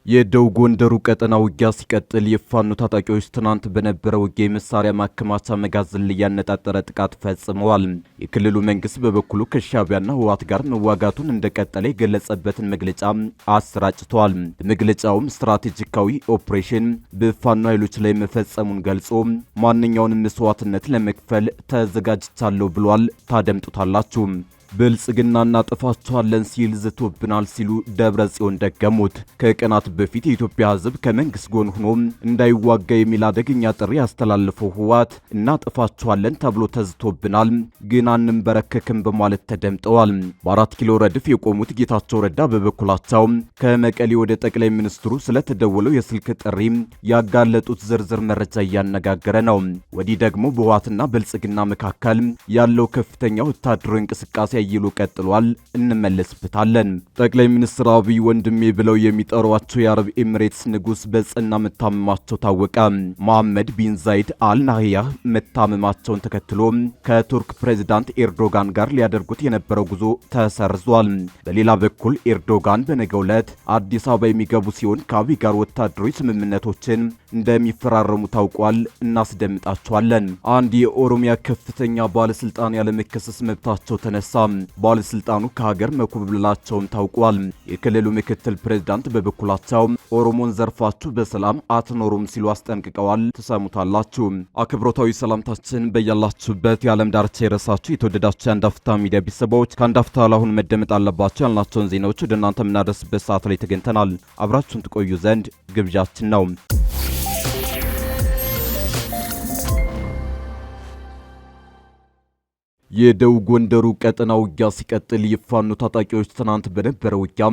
የደቡብ ጎንደሩ ቀጠና ውጊያ ሲቀጥል የፋኖ ታጣቂዎች ትናንት በነበረ ውጊያ የመሳሪያ ማከማቻ መጋዘን ላይ ያነጣጠረ ጥቃት ፈጽመዋል። የክልሉ መንግስት በበኩሉ ከሻዕቢያና ህወሓት ጋር መዋጋቱን እንደቀጠለ የገለጸበትን መግለጫ አሰራጭቷል። በመግለጫውም ስትራቴጂካዊ ኦፕሬሽን በፋኖ ኃይሎች ላይ መፈጸሙን ገልጾ ማንኛውንም መስዋዕትነት ለመክፈል ተዘጋጅቻለሁ ብሏል። ታደምጡታላችሁ። ብልጽግና እናጠፋቸዋለን ሲል ዝቶብናል ሲሉ ደብረጽዮን ደገሙት። ከቀናት በፊት የኢትዮጵያ ህዝብ ከመንግስት ጎን ሆኖ እንዳይዋጋ የሚል አደገኛ ጥሪ ያስተላለፈው ህወሓት እናጠፋቸዋለን ተብሎ ተዝቶብናል፣ ግን አንንበረከክም በማለት ተደምጠዋል። በ4 ኪሎ ረድፍ የቆሙት ጌታቸው ረዳ በበኩላቸው ከመቀሌ ወደ ጠቅላይ ሚኒስትሩ ስለተደወለው የስልክ ጥሪ ያጋለጡት ዝርዝር መረጃ እያነጋገረ ነው። ወዲህ ደግሞ በህወሓትና ብልጽግና መካከል ያለው ከፍተኛ ወታደራዊ እንቅስቃሴ ይሉ ቀጥሏል። እንመለስበታለን። ጠቅላይ ሚኒስትር አብይ ወንድሜ ብለው የሚጠሯቸው የአረብ ኤሚሬትስ ንጉስ በጽና መታመማቸው ታወቀ። መሐመድ ቢን ዛይድ አል ናህያህ መታመማቸውን ተከትሎ ከቱርክ ፕሬዝዳንት ኤርዶጋን ጋር ሊያደርጉት የነበረው ጉዞ ተሰርዟል። በሌላ በኩል ኤርዶጋን በነገው ዕለት አዲስ አበባ የሚገቡ ሲሆን ከአብይ ጋር ወታደራዊ ስምምነቶችን እንደሚፈራረሙ ታውቋል። እናስደምጣቸዋለን። አንድ የኦሮሚያ ከፍተኛ ባለስልጣን ያለመከሰስ መብታቸው ተነሳ። ባለስልጣኑ ከሀገር መኮብለላቸውም ታውቋል። የክልሉ ምክትል ፕሬዝዳንት በበኩላቸው ኦሮሞን ዘርፋችሁ በሰላም አትኖሩም ሲሉ አስጠንቅቀዋል። ተሰሙታላችሁ። አክብሮታዊ ሰላምታችን በያላችሁበት የዓለም ዳርቻ የረሳችሁ የተወደዳችሁ የአንድ አፍታ ሚዲያ ቤተሰቦች ከአንድ አፍታ ለአሁን መደመጥ አለባቸው ያልናቸውን ዜናዎች ወደ እናንተ የምናደርስበት ሰዓት ላይ ተገኝተናል። አብራችሁን ትቆዩ ዘንድ ግብዣችን ነው። የደቡብ ጎንደሩ ቀጠና ውጊያ ሲቀጥል የፋኖ ታጣቂዎች ትናንት በነበረ ውጊያ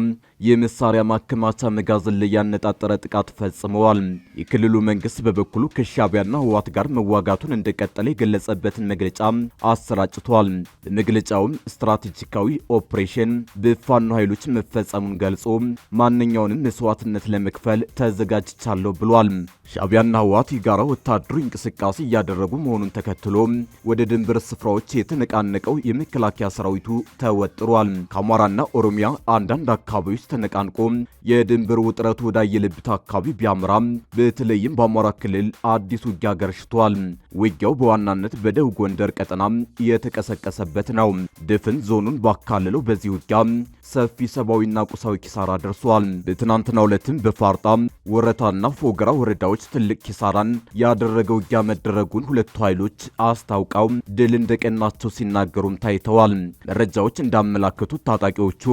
የመሳሪያ ማከማቻ መጋዘን ላይ ያነጣጠረ ጥቃት ፈጽመዋል። የክልሉ መንግስት በበኩሉ ከሻዕቢያና ህወሓት ጋር መዋጋቱን እንደቀጠለ የገለጸበትን መግለጫ አሰራጭቷል። በመግለጫውም ስትራቴጂካዊ ኦፕሬሽን በፋኖ ኃይሎች መፈጸሙን ገልጾ ማንኛውንም መስዋዕትነት ለመክፈል ተዘጋጅቻለሁ ብሏል። ሻዕቢያና ህወሓት የጋራ ወታደራዊ እንቅስቃሴ እያደረጉ መሆኑን ተከትሎ ወደ ድንበር ስፍራዎች የተነቃነቀው የመከላከያ ሰራዊቱ ተወጥሯል። ከአማራና ኦሮሚያ አንዳንድ አካባቢዎች ተነቃንቆ የድንበር ውጥረቱ ወዳየለበት አካባቢ ቢያምራም በተለይም በአማራ ክልል አዲስ ውጊያ ገርሽቷል። ውጊያው በዋናነት በደቡብ ጎንደር ቀጠና የተቀሰቀሰበት ነው። ድፍን ዞኑን ባካለለው በዚህ ውጊያ ሰፊ ሰብአዊና ቁሳዊ ኪሳራ ደርሷል። በትናንትናው ዕለትም በፋርጣ ወረታና ፎገራ ወረዳዎች ትልቅ ኪሳራን ያደረገ ውጊያ መደረጉን ሁለቱ ኃይሎች አስታውቀው ድል እንደቀናቸው ሲናገሩም ታይተዋል። መረጃዎች እንዳመላከቱት ታጣቂዎቹ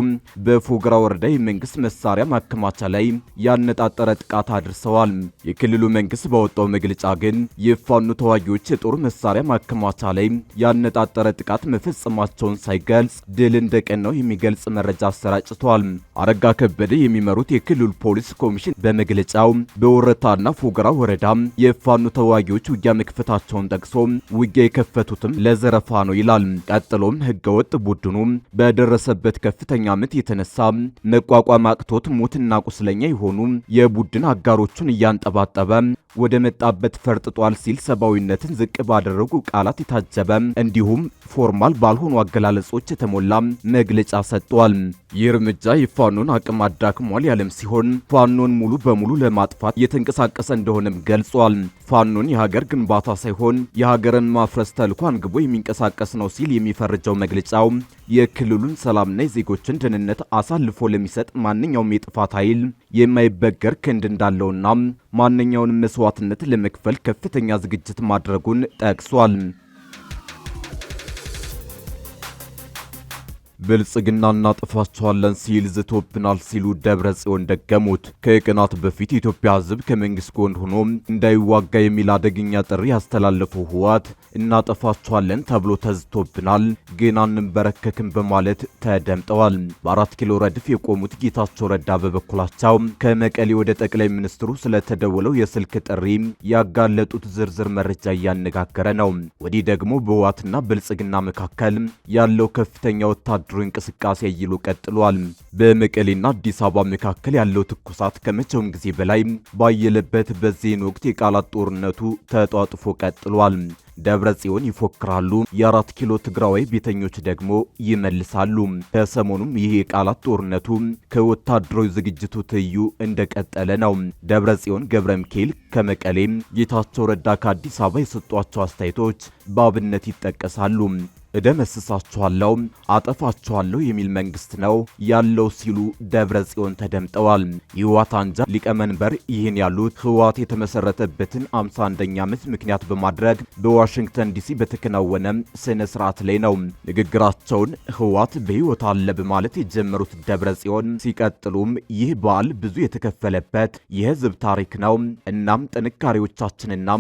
በፎገራ ወረዳ የመንግስት መሳሪያ ማከማቻ ላይ ያነጣጠረ ጥቃት አድርሰዋል። የክልሉ መንግስት ባወጣው መግለጫ ግን የፋኖ ተዋጊዎች የጦር መሳሪያ ማከማቻ ላይ ያነጣጠረ ጥቃት መፈጸማቸውን ሳይገልጽ ድል እንደቀናው የሚገልጽ መረጃ አሰራጭቷል። አረጋ ከበደ የሚመሩት የክልሉ ፖሊስ ኮሚሽን በመግለጫው በወረታና ፎገራ ወረዳ የፋኖ ተዋጊዎች ውጊያ መክፈታቸውን ጠቅሶ ውጊያ የከፈቱትም ለዘረፋ ነው ይላል። ቀጥሎም ህገወጥ ቡድኑ በደረሰበት ከፍተኛ ምት የተነሳ መቋቋም አቅቶት ሞትና ቁስለኛ የሆኑ የቡድን አጋሮቹን እያንጠባጠበ ወደ መጣበት ፈርጥጧል ሲል ሰብአዊነትን ዝቅ ባደረጉ ቃላት የታጀበ እንዲሁም ፎርማል ባልሆኑ አገላለጾች የተሞላ መግለጫ ሰጥቷል። ይህ እርምጃ የፋኖን አቅም አዳክሟል ያለም ሲሆን ፋኖን ሙሉ በሙሉ ለማጥፋት የተንቀሳቀሰ እንደሆነም ገልጿል። ፋኖን የሀገር ግንባታ ሳይሆን የሀገርን ማፍረስ ተልዕኮ አንግቦ የሚንቀሳቀስ ነው ሲል የሚፈርጀው መግለጫው የክልሉን ሰላምና የዜጎችን ደህንነት አሳልፎ ለሚሰጥ ማንኛውም የጥፋት ኃይል የማይበገር ክንድ እንዳለውና ማንኛውንም መስዋዕትነት ለመክፈል ከፍተኛ ዝግጅት ማድረጉን ጠቅሷል። ብልጽግና እናጠፋቸዋለን ሲል ዝቶብናል ሲሉ ደብረጽዮን ደገሙት። ከቀናት በፊት የኢትዮጵያ ሕዝብ ከመንግስት ጎን ሆኖ እንዳይዋጋ የሚል አደገኛ ጥሪ ያስተላለፈው ህወሓት እናጠፋቸዋለን ተብሎ ተዝቶብናል፣ ግን አንንበረከክም በማለት ተደምጠዋል። በ4 ኪሎ ረድፍ የቆሙት ጌታቸው ረዳ በበኩላቸው ከመቀሌ ወደ ጠቅላይ ሚኒስትሩ ስለተደወለው የስልክ ጥሪ ያጋለጡት ዝርዝር መረጃ እያነጋገረ ነው። ወዲህ ደግሞ በህወሓትና ብልጽግና መካከል ያለው ከፍተኛ ወታደራዊ ወታደራዊ እንቅስቃሴ ይሉ ቀጥሏል። በመቀሌና አዲስ አበባ መካከል ያለው ትኩሳት ከመቼውም ጊዜ በላይ ባየለበት በዚህን ወቅት የቃላት ጦርነቱ ተጧጥፎ ቀጥሏል። ደብረ ጽዮን ይፎክራሉ፣ የ4 ኪሎ ትግራዋይ ቤተኞች ደግሞ ይመልሳሉ። ከሰሞኑም ይህ የቃላት ጦርነቱ ከወታደራዊ ዝግጅቱ ትይዩ እንደቀጠለ ነው። ደብረ ጽዮን ገብረ ሚካኤል ከመቀሌ፣ ጌታቸው ረዳ ከአዲስ አበባ የሰጧቸው አስተያየቶች በአብነት ይጠቀሳሉ። እደመስሳችኋለሁ፣ አጠፋችኋለሁ የሚል መንግስት ነው ያለው ሲሉ ደብረ ጽዮን ተደምጠዋል። የህወሓት አንጃ ሊቀመንበር ይህን ያሉት ህወሓት የተመሰረተበትን 51ኛ ዓመት ምክንያት በማድረግ በዋሽንግተን ዲሲ በተከናወነ ስነ ስርዓት ላይ ነው። ንግግራቸውን ህወሓት በህይወት አለ በማለት የጀመሩት ደብረ ጽዮን ሲቀጥሉም ይህ በዓል ብዙ የተከፈለበት የህዝብ ታሪክ ነው። እናም ጥንካሬዎቻችንና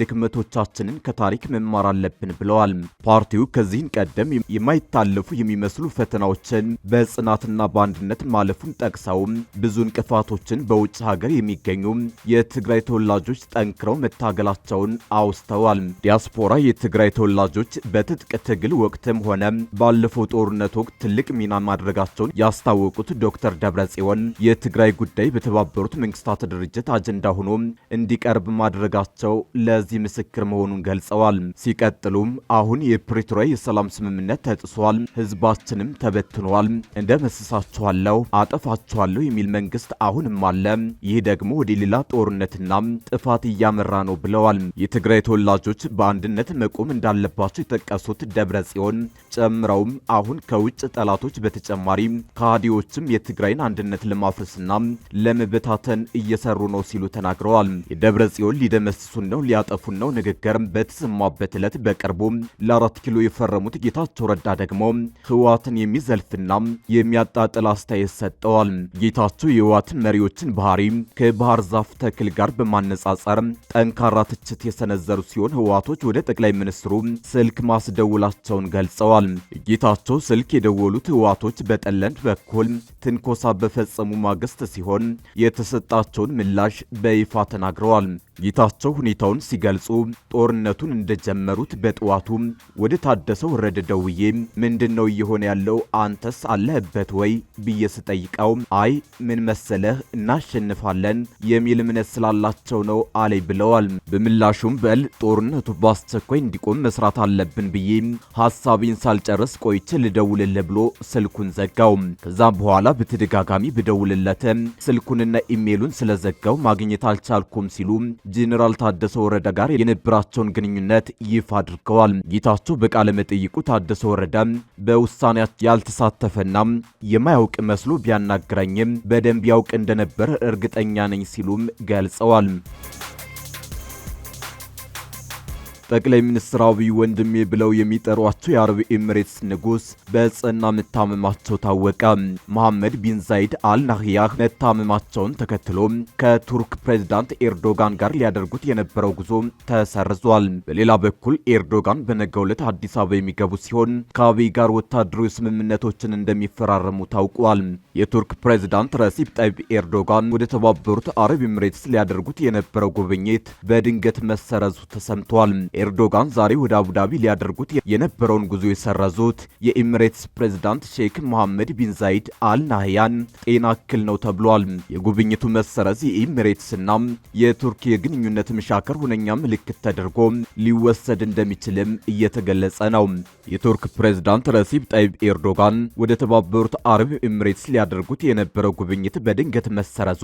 ድክመቶቻችንን ከታሪክ መማር አለብን ብለዋል። ፓርቲው ከዚህን ቀደም የማይታለፉ የሚመስሉ ፈተናዎችን በጽናትና በአንድነት ማለፉን ጠቅሰው ብዙ እንቅፋቶችን በውጭ ሀገር የሚገኙ የትግራይ ተወላጆች ጠንክረው መታገላቸውን አውስተዋል። ዲያስፖራ የትግራይ ተወላጆች በትጥቅ ትግል ወቅትም ሆነ ባለፈው ጦርነት ወቅት ትልቅ ሚና ማድረጋቸውን ያስታወቁት ዶክተር ደብረጽዮን የትግራይ ጉዳይ በተባበሩት መንግስታት ድርጅት አጀንዳ ሆኖ እንዲቀርብ ማድረጋቸው ለዚህ ምስክር መሆኑን ገልጸዋል። ሲቀጥሉም አሁን የፕሪቶሪያ የሰላም ስምምነት ተጥሷል፣ ህዝባችንም ተበትኗል፣ እንደመስሳችኋለሁ፣ አጠፋችኋለሁ የሚል መንግስት አሁንም አለ። ይህ ደግሞ ወደ ሌላ ጦርነትና ጥፋት እያመራ ነው ብለዋል። የትግራይ ተወላጆች በአንድነት መቆም እንዳለባቸው የጠቀሱት ደብረጽዮን ጨምረውም አሁን ከውጭ ጠላቶች በተጨማሪ ከሃዲዎችም የትግራይን አንድነት ለማፍረስና ለመበታተን እየሰሩ ነው ሲሉ ተናግረዋል። የደብረጽዮን ሊደመስሱን ነው ሊያጠፉን ነው ንግግር በተሰማበት ዕለት በቅርቡ ለ4 ኪሎ የፈረሙት ጌታቸው ረዳ ደግሞ ህወሓትን የሚዘልፍና የሚያጣጥል አስተያየት ሰጥተዋል። ጌታቸው የህወሓትን መሪዎችን ባህሪ ከባህር ዛፍ ተክል ጋር በማነጻጸር ጠንካራ ትችት የሰነዘሩ ሲሆን ህወሓቶች ወደ ጠቅላይ ሚኒስትሩ ስልክ ማስደውላቸውን ገልጸዋል። ጌታቸው ስልክ የደወሉት ህወሓቶች በጠለንት በኩል ትንኮሳ በፈጸሙ ማግስት ሲሆን የተሰጣቸውን ምላሽ በይፋ ተናግረዋል። ጌታቸው ሁኔታውን ሲገልጹ ጦርነቱን እንደጀመሩት በጠዋቱ ወደ ታደሰ ወረደ ደውዬ ምንድነው እየሆነ ያለው አንተስ አለህበት ወይ ብዬ ስጠይቀው አይ ምን መሰለህ እናሸንፋለን የሚል እምነት ስላላቸው ነው አለይ ብለዋል። በምላሹም በል ጦርነቱ በአስቸኳይ እንዲቆም መስራት አለብን ብዬ ሐሳቤን ሳልጨርስ ቆይቼ ልደውልልህ ብሎ ስልኩን ዘጋው። ከዛም በኋላ በተደጋጋሚ ብደውልለት ስልኩንና ኢሜሉን ስለዘጋው ማግኘት አልቻልኩም ሲሉ ጄኔራል ታደሰ ወረደ ጋር የነበራቸውን ግንኙነት ይፋ አድርገዋል። ጌታቸው በቃለ መጠይቁ ታደሰ ወረደ በውሳኔያቸው ያልተሳተፈና የማያውቅ መስሎ ቢያናግረኝም በደንብ ያውቅ እንደነበር እርግጠኛ ነኝ ሲሉም ገልጸዋል። ጠቅላይ ሚኒስትር አብይ ወንድሜ ብለው የሚጠሯቸው የአረብ ኤሚሬትስ ንጉስ በጽና መታመማቸው ታወቀ። መሐመድ ቢን ዛይድ አል ናህያን መታመማቸውን ተከትሎ ከቱርክ ፕሬዝዳንት ኤርዶጋን ጋር ሊያደርጉት የነበረው ጉዞ ተሰርዟል። በሌላ በኩል ኤርዶጋን በነገው ዕለት አዲስ አበባ የሚገቡ ሲሆን ከአብይ ጋር ወታደራዊ ስምምነቶችን እንደሚፈራረሙ ታውቋል። የቱርክ ፕሬዝዳንት ረሲፕ ጣይብ ኤርዶጋን ወደ ተባበሩት አረብ ኤሚሬትስ ሊያደርጉት የነበረው ጉብኝት በድንገት መሰረዙ ተሰምቷል። ኤርዶጋን ዛሬ ወደ አቡዳቢ ሊያደርጉት የነበረውን ጉዞ የሰረዙት የኤሚሬትስ ፕሬዝዳንት ሼክ መሐመድ ቢን ዛይድ አል ናህያን ጤና እክል ነው ተብሏል። የጉብኝቱ መሰረዝ የኤሚሬትስና የቱርክ የግንኙነት መሻከር ሁነኛ ምልክት ተደርጎ ሊወሰድ እንደሚችልም እየተገለጸ ነው። የቱርክ ፕሬዝዳንት ረሲፕ ጣይብ ኤርዶጋን ወደ ተባበሩት አረብ ኤሚሬትስ ሊያደርጉት የነበረው ጉብኝት በድንገት መሰረዙ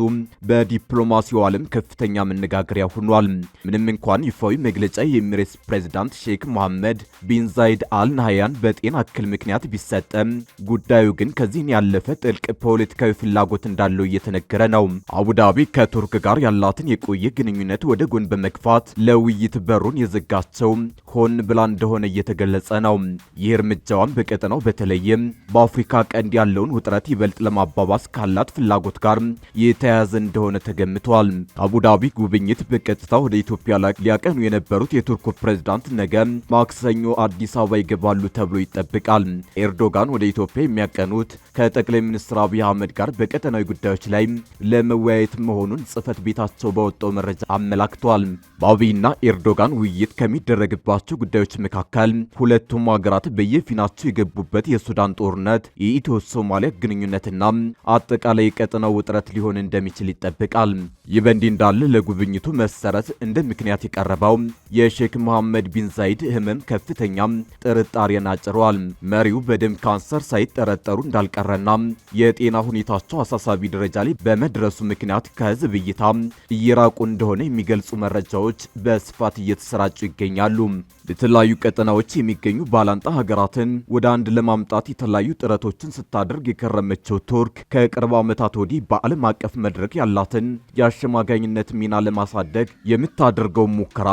በዲፕሎማሲው ዓለም ከፍተኛ መነጋገሪያ ሆኗል። ምንም እንኳን ይፋዊ መግለጫ የኤሚሬትስ ፕሬዝዳንት ሼክ መሐመድ ቢን ዛይድ አል ናህያን በጤና እክል ምክንያት ቢሰጠም ጉዳዩ ግን ከዚህን ያለፈ ጥልቅ ፖለቲካዊ ፍላጎት እንዳለው እየተነገረ ነው። አቡዳቢ ከቱርክ ጋር ያላትን የቆየ ግንኙነት ወደ ጎን በመግፋት ለውይይት በሩን የዘጋቸው ሆን ብላ እንደሆነ እየተገለጸ ነው። ይህ እርምጃዋን በቀጠናው በተለይም በአፍሪካ ቀንድ ያለውን ውጥረት ይበልጥ ለማባባስ ካላት ፍላጎት ጋር የተያያዘ እንደሆነ ተገምቷል። አቡዳቢ ጉብኝት በቀጥታ ወደ ኢትዮጵያ ሊያቀኑ የነበሩት የቱርኩ ፕሬዝዳንት ነገ ማክሰኞ አዲስ አበባ ይገባሉ ተብሎ ይጠበቃል። ኤርዶጋን ወደ ኢትዮጵያ የሚያቀኑት ከጠቅላይ ሚኒስትር አብይ አህመድ ጋር በቀጠናዊ ጉዳዮች ላይ ለመወያየት መሆኑን ጽህፈት ቤታቸው ባወጣው መረጃ አመላክቷል። በአብይና ኤርዶጋን ውይይት ከሚደረግባቸው ጉዳዮች መካከል ሁለቱም ሀገራት በየፊናቸው የገቡበት የሱዳን ጦርነት፣ የኢትዮ ሶማሊያ ግንኙነትና አጠቃላይ የቀጠናው ውጥረት ሊሆን እንደሚችል ይጠበቃል። ይህ በእንዲህ እንዳለ ለጉብኝቱ መሰረት እንደ ምክንያት የቀረበው የሼክ መሐመድ ቢን ዛይድ ህመም ከፍተኛ ጥርጣሬን አጭሯል። መሪው በደም ካንሰር ሳይጠረጠሩ እንዳልቀረና የጤና ሁኔታቸው አሳሳቢ ደረጃ ላይ በመድረሱ ምክንያት ከህዝብ እይታ እየራቁ እንደሆነ የሚገልጹ መረጃዎች በስፋት እየተሰራጩ ይገኛሉ። በተለያዩ ቀጠናዎች የሚገኙ ባላንጣ ሀገራትን ወደ አንድ ለማምጣት የተለያዩ ጥረቶችን ስታደርግ የከረመችው ቱርክ ከቅርብ ዓመታት ወዲህ በዓለም አቀፍ መድረክ ያላትን የአሸማጋኝነት ሚና ለማሳደግ የምታደርገው ሙከራ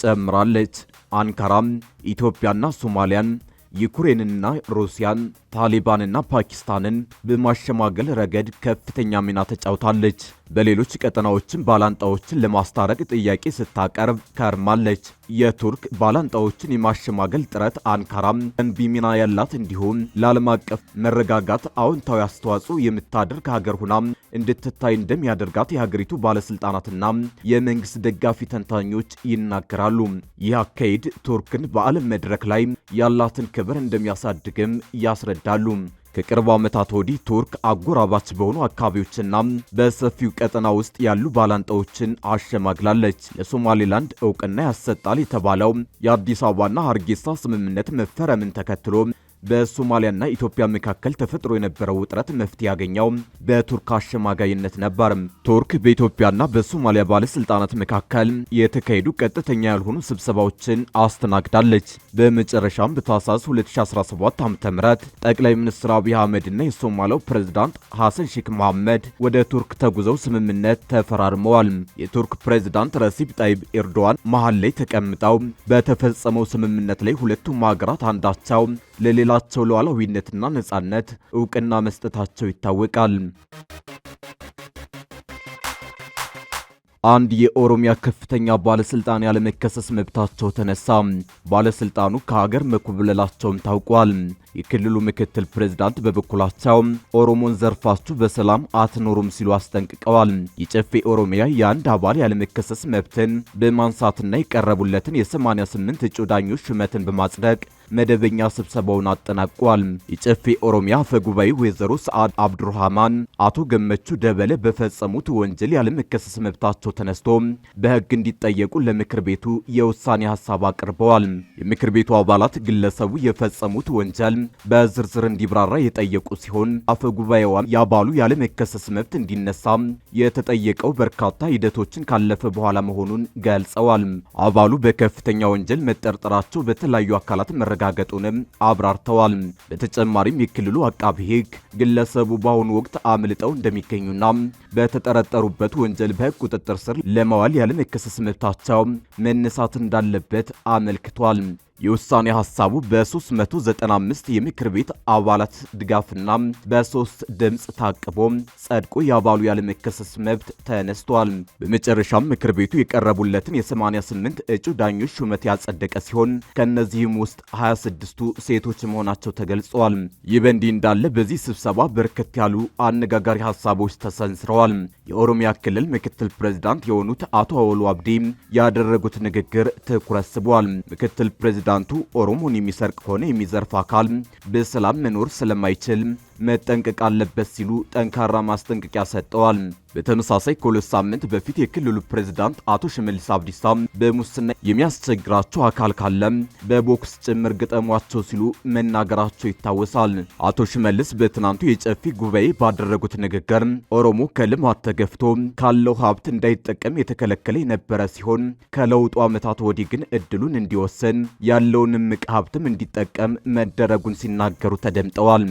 ጨምራለች። አንካራም ኢትዮጵያና ሶማሊያን፣ ዩክሬንና ሩሲያን፣ ታሊባንና ፓኪስታንን በማሸማገል ረገድ ከፍተኛ ሚና ተጫውታለች። በሌሎች ቀጠናዎችም ባላንጣዎችን ለማስታረቅ ጥያቄ ስታቀርብ ከርማለች። የቱርክ ባላንጣዎችን የማሸማገል ጥረት አንካራም ገንቢ ሚና ያላት እንዲሁም ለዓለም አቀፍ መረጋጋት አዎንታዊ አስተዋጽኦ የምታደርግ ሀገር ሆና እንድትታይ እንደሚያደርጋት የሀገሪቱ ባለስልጣናትና የመንግስት ደጋፊ ተንታኞች ይናገራሉ። ይህ አካሄድ ቱርክን በዓለም መድረክ ላይ ያላትን ክብር እንደሚያሳድግም ያስረዳሉ። ከቅርብ ዓመታት ወዲህ ቱርክ አጎራባች በሆኑ አካባቢዎችና በሰፊው ቀጠና ውስጥ ያሉ ባላንጣዎችን አሸማግላለች። ለሶማሌላንድ እውቅና ያሰጣል የተባለው የአዲስ አበባና ሀርጌሳ ስምምነት መፈረምን ተከትሎ በሶማሊያና ኢትዮጵያ መካከል ተፈጥሮ የነበረው ውጥረት መፍትሄ ያገኘው በቱርክ አሸማጋይነት ነበር። ቱርክ በኢትዮጵያና በሶማሊያ ባለስልጣናት መካከል የተካሄዱ ቀጥተኛ ያልሆኑ ስብሰባዎችን አስተናግዳለች። በመጨረሻም በታህሳስ 2017 ዓ.ም ጠቅላይ ሚኒስትር አብይ አህመድና የሶማሊያው ፕሬዝዳንት ሐሰን ሼክ መሐመድ ወደ ቱርክ ተጉዘው ስምምነት ተፈራርመዋል። የቱርክ ፕሬዝዳንት ረሲፕ ጣይብ ኤርዶዋን መሃል ላይ ተቀምጠው በተፈጸመው ስምምነት ላይ ሁለቱም ሀገራት አንዳቸው ለሌላቸው ሉዓላዊነትና ነጻነት እውቅና መስጠታቸው ይታወቃል። አንድ የኦሮሚያ ከፍተኛ ባለስልጣን ያለመከሰስ መብታቸው ተነሳ። ባለስልጣኑ ከሀገር መኮብለላቸውም ታውቋል። የክልሉ ምክትል ፕሬዝዳንት በበኩላቸው ኦሮሞን ዘርፋችሁ በሰላም አትኖሩም ሲሉ አስጠንቅቀዋል። የጨፌ ኦሮሚያ የአንድ አባል ያለመከሰስ መብትን በማንሳትና የቀረቡለትን የ88 እጩ ዳኞች ሹመትን በማጽደቅ መደበኛ ስብሰባውን አጠናቋል። የጨፌ ኦሮሚያ አፈጉባኤ ወይዘሮ ሰዓድ አብዱራህማን አቶ ገመቹ ደበለ በፈጸሙት ወንጀል ያለመከሰስ መብታቸው ተነስቶ በሕግ እንዲጠየቁ ለምክር ቤቱ የውሳኔ ሐሳብ አቅርበዋል። የምክር ቤቱ አባላት ግለሰቡ የፈጸሙት ወንጀል በዝርዝር እንዲብራራ የጠየቁ ሲሆን አፈጉባኤዋ የአባሉ ያለመከሰስ መብት እንዲነሳ የተጠየቀው በርካታ ሂደቶችን ካለፈ በኋላ መሆኑን ገልጸዋል። አባሉ በከፍተኛ ወንጀል መጠርጠራቸው በተለያዩ አካላት መረጋገጡንም አብራርተዋል። በተጨማሪም የክልሉ አቃቢ ሕግ ግለሰቡ በአሁኑ ወቅት አምልጠው እንደሚገኙና በተጠረጠሩበት ወንጀል በሕግ ቁጥጥር ስር ለማዋል ያለመከሰስ መብታቸው መነሳት እንዳለበት አመልክቷል። የውሳኔ ሐሳቡ በ395 የምክር ቤት አባላት ድጋፍና በ3 ድምጽ ታቅቦ ጸድቆ የአባሉ ያለመከሰስ መብት ተነስቷል። በመጨረሻም ምክር ቤቱ የቀረቡለትን የ88 እጩ ዳኞች ሹመት ያጸደቀ ሲሆን ከነዚህም ውስጥ 26ቱ ሴቶች መሆናቸው ተገልጿል። ይህ በእንዲህ እንዳለ በዚህ ስብሰባ በርከት ያሉ አነጋጋሪ ሐሳቦች ተሰንዝረዋል። የኦሮሚያ ክልል ምክትል ፕሬዝዳንት የሆኑት አቶ አወሉ አብዲ ያደረጉት ንግግር ትኩረት ስቧል። ምክትል ፕሬዝዳንቱ ኦሮሞን የሚሰርቅ ሆነ የሚዘርፍ አካል በሰላም መኖር ስለማይችል መጠንቀቅ አለበት ሲሉ ጠንካራ ማስጠንቀቂያ ሰጥተዋል። በተመሳሳይ ከሁለት ሳምንት በፊት የክልሉ ፕሬዝዳንት አቶ ሽመልስ አብዲሳ በሙስና የሚያስቸግራቸው አካል ካለ በቦክስ ጭምር ግጠሟቸው ሲሉ መናገራቸው ይታወሳል። አቶ ሽመልስ በትናንቱ የጨፌ ጉባኤ ባደረጉት ንግግር ኦሮሞ ከልማት ተገፍቶ ካለው ሀብት እንዳይጠቀም የተከለከለ የነበረ ሲሆን ከለውጡ ዓመታት ወዲህ ግን እድሉን እንዲወስን ያለውን እምቅ ሀብትም እንዲጠቀም መደረጉን ሲናገሩ ተደምጠዋል።